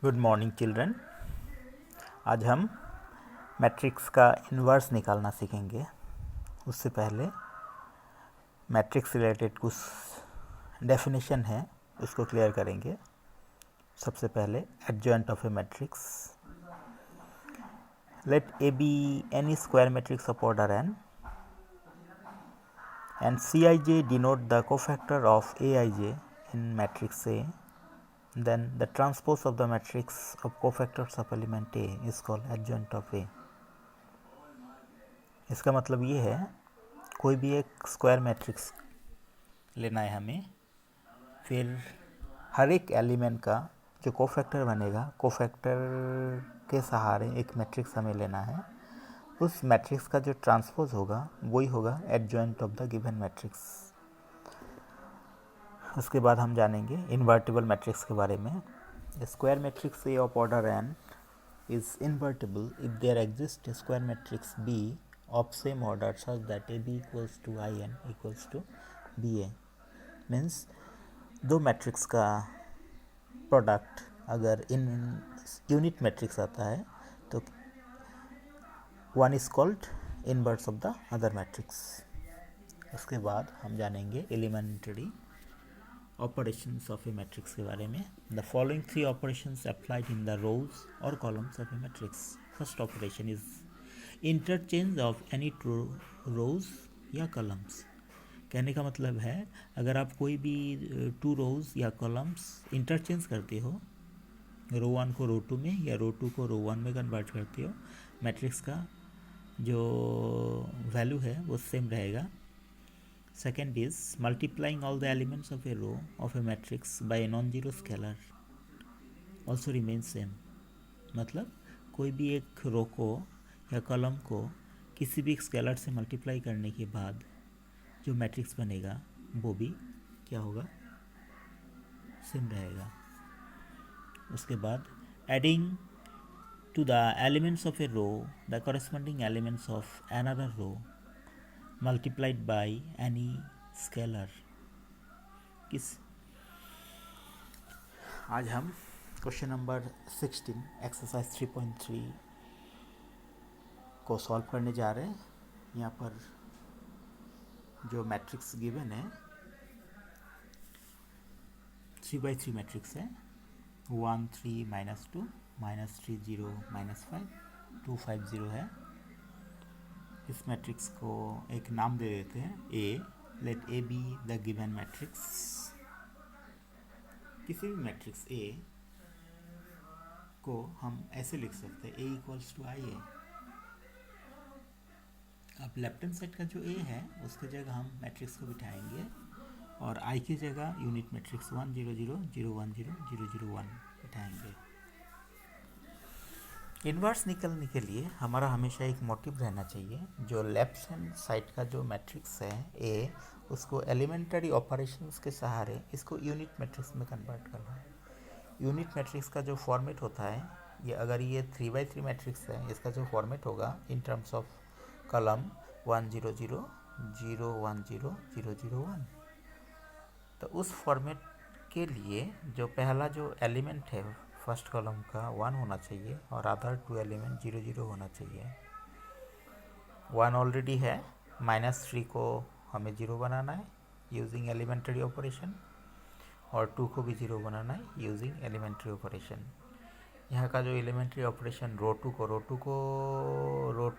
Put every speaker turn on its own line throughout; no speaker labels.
Good morning children. आज हम matrix का इन्वर्स निकालना सीखेंगे। उससे पहले मैट्रिक्स रिलेटेड कुछ डेफिनेशन है, उसको क्लियर करेंगे। सबसे पहले adjoint of a matrix. Let A be any square matrix of order n and Cij denote the cofactor of Aij in matrix A. Then the transpose of the matrix of cofactors of element A is called adjoint of A. इसका मतलब ये है, कोई भी एक square matrix लेना है हमें, फिर हर एक एलिमेंट का जो कोफैक्टर बनेगा, कोफैक्टर के सहारे एक मैट्रिक्स हमें लेना है। उस मैट्रिक्स का जो ट्रांसपोज होगा वही होगा adjoint of the given matrix. उसके बाद हम जानेंगे इन्वर्टिबल मैट्रिक्स के बारे में। Square matrix A of order n is invertible if there exist square matrix B of same order such that A B equals to I n equals to B A. Means दो मैट्रिक्स का product अगर इन unit matrix आता है तो one is called inverse of the other matrix. उसके बाद हम जानेंगे elementary operations of a matrix के बारे में। The following three operations applied in the rows और columns of a matrix. First operation is interchange of any two rows या columns. कहने का मतलब है, अगर आप कोई भी टू रोज या कॉलम्स इंटरचेंज करते हो, रो वन को रो टू में या रो टू को रो वन में कन्वर्ट करते हो, मैट्रिक्स का जो वैल्यू है वो सेम रहेगा। Second is multiplying all the elements of a row of a matrix by a non zero scalar also remain same. मतलब कोई भी एक रो को या कॉलम को किसी भी एक स्केलर से मल्टीप्लाई करने के बाद जो मैट्रिक्स बनेगा वो भी क्या होगा, सेम रहेगा। उसके बाद adding to the elements of a row the corresponding elements of another row multiplied by any scalar। किस आज हम क्वेश्चन नंबर 16 एक्सरसाइज 3.3 को सॉल्व करने जा रहे हैं। यहाँ पर जो मैट्रिक्स गिवन है 3/3 मैट्रिक्स है, 1 3 -2 -3 0 -5 2 5 0 है। इस मैट्रिक्स को एक नाम दे देते हैं A. Let A be the given matrix. किसी भी मैट्रिक्स ए को हम ऐसे लिख सकते हैं, ए इक्वल्स टू आई ए। अब लेफ्ट हैंड साइड का जो ए है उसकी जगह हम मैट्रिक्स को बिठाएंगे और आई की जगह यूनिट मैट्रिक्स 1 0 0 0 1 0 0 0 1 बिठाएंगे। इन्वर्स निकलने के लिए हमारा हमेशा एक मोटिव रहना चाहिए, जो लेफ्ट हैंड साइड का जो मैट्रिक्स है ए, उसको एलिमेंटरी ऑपरेशंस के सहारे इसको यूनिट मैट्रिक्स में कन्वर्ट करना है। यूनिट मैट्रिक्स का जो फॉर्मेट होता है, ये अगर ये 3/3 मैट्रिक्स है, इसका जो फॉर्मेट होगा इन टर्म्स ऑफ कॉलम 1 0 0 0 1 0 0 0 1, तो उस फॉर्मेट के लिए जो पहला जो एलिमेंट है फर्स्ट कॉलम का 1 होना चाहिए और अदर टू एलिमेंट 0 0 होना चाहिए। 1 ऑलरेडी है, -3 को हमें 0 बनाना है यूजिंग एलिमेंट्री ऑपरेशन, और 2 को भी 0 बनाना है यूजिंग एलिमेंट्री ऑपरेशन। यहाँ का जो एलिमेंट्री ऑपरेशन रो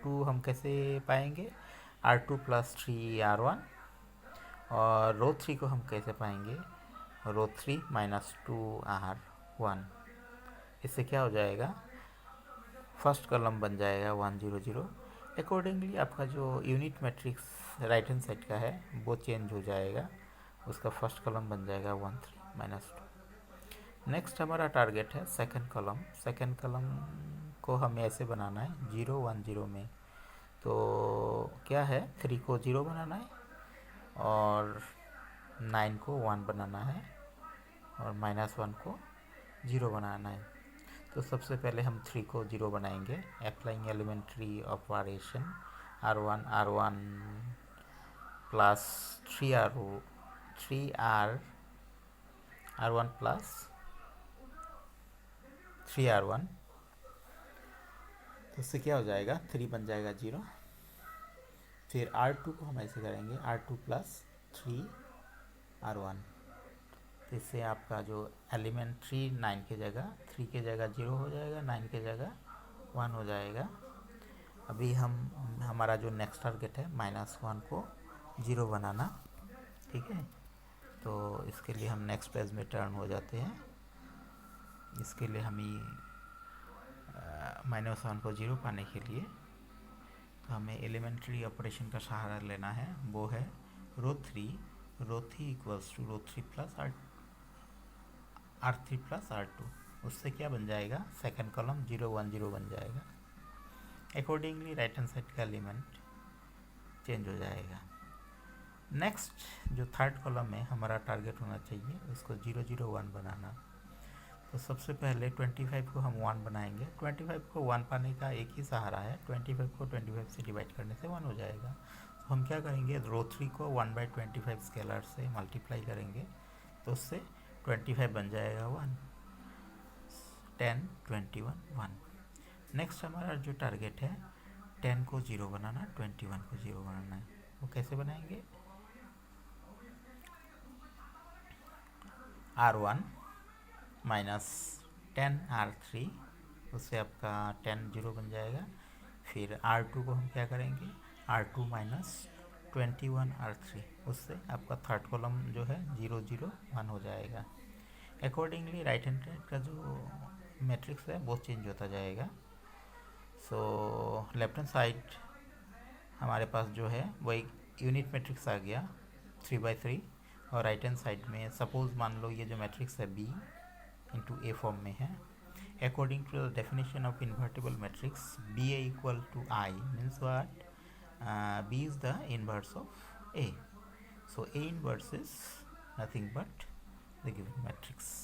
टू हम कैसे पाएंगे, R2 + 3 R1, और रो 3 को हम कैसे पाएंगे, रो 3 - 2 R1। इससे क्या हो जाएगा, फर्स्ट कॉलम बन जाएगा 1 0 0। अकॉर्डिंगली आपका जो unit matrix right hand side का है वो चेंज हो जाएगा, उसका फर्स्ट कॉलम बन जाएगा 1 3 -2। नेक्स्ट हमारा टारगेट है सेकंड कॉलम। सेकंड कॉलम को हमें ऐसे बनाना है 0 1 0 में। तो क्या है, 3 को 0 बनाना है और 9 को 1 बनाना है और -1 को 0 बनाना है। तो सबसे पहले हम 3 को 0 बनाएंगे, applying elementary operation R1 plus 3R1 plus 3R1, तो इससे क्या हो जाएगा, 3 बन जाएगा 0। फिर R2 को हम ऐसे करेंगे, R2 प्लस 3R1, तो इससे आपका जो एलिमेंट 3 9 के जगह 3 के जगह 0 हो जाएगा, 9 के जगह 1 हो जाएगा। अभी हमारा जो नेक्स्ट टारगेट है -1 को 0 बनाना, ठीक है। तो इसके लिए हम नेक्स्ट पेज में टर्न हो जाते हैं। इसके लिए हमें -1 को 0 पाने के लिए तो हमें एलिमेंट्री ऑपरेशन का सहारा लेना है, वो है रो थ्री इक्वल्स टू रो3 प्लस R3 प्लस R2। उससे क्या बन जाएगा, सेकंड कॉलम 0 1 0 बन जाएगा। अकॉर्डिंगली राइट हैंड साइड का एलिमेंट चेंज हो जाएगा। नेक्स्ट जो थर्ड कॉलम में हमारा टारगेट होना चाहिए, उसको 0 0 1 बनाना। तो सबसे पहले 25 को हम 1 बनाएंगे। 25 को 1 पाने का एक ही सहारा है, 25 को 25 से डिवाइड करने से 1 हो जाएगा। तो हम क्या करेंगे, रो3 को 1/25 स्केलर से मल्टीप्लाई करेंगे, तो उससे 25 बन जाएगा 1, 10 21 1। नेक्स्ट हमारा जो टारगेट है 10 को 0 बनाना, 21 को 0 बनाना है। वो कैसे बनाएंगे, R1 माइनस 10 R3, उससे आपका 10 0 बन जाएगा। फिर R2 को हम क्या करेंगे, R2 माइनस 21 R3, उससे आपका थर्ड कॉलम जो है 0 0 1 हो जाएगा। अकॉर्डिंगली राइट हैंड साइड का जो मैट्रिक्स है वो चेंज होता जाएगा। सो लेफ्ट हैंड साइड हमारे पास जो है वो एक यूनिट मैट्रिक्स आ गया 3/3, और राइट हैंड साइड में सपोज मान लो ये जो मैट्रिक्स है B इंटू A फॉर्म में है। According to the definition of invertible matrix BA equal to I means what, B is the inverse of A, so A inverse is nothing but the given matrix.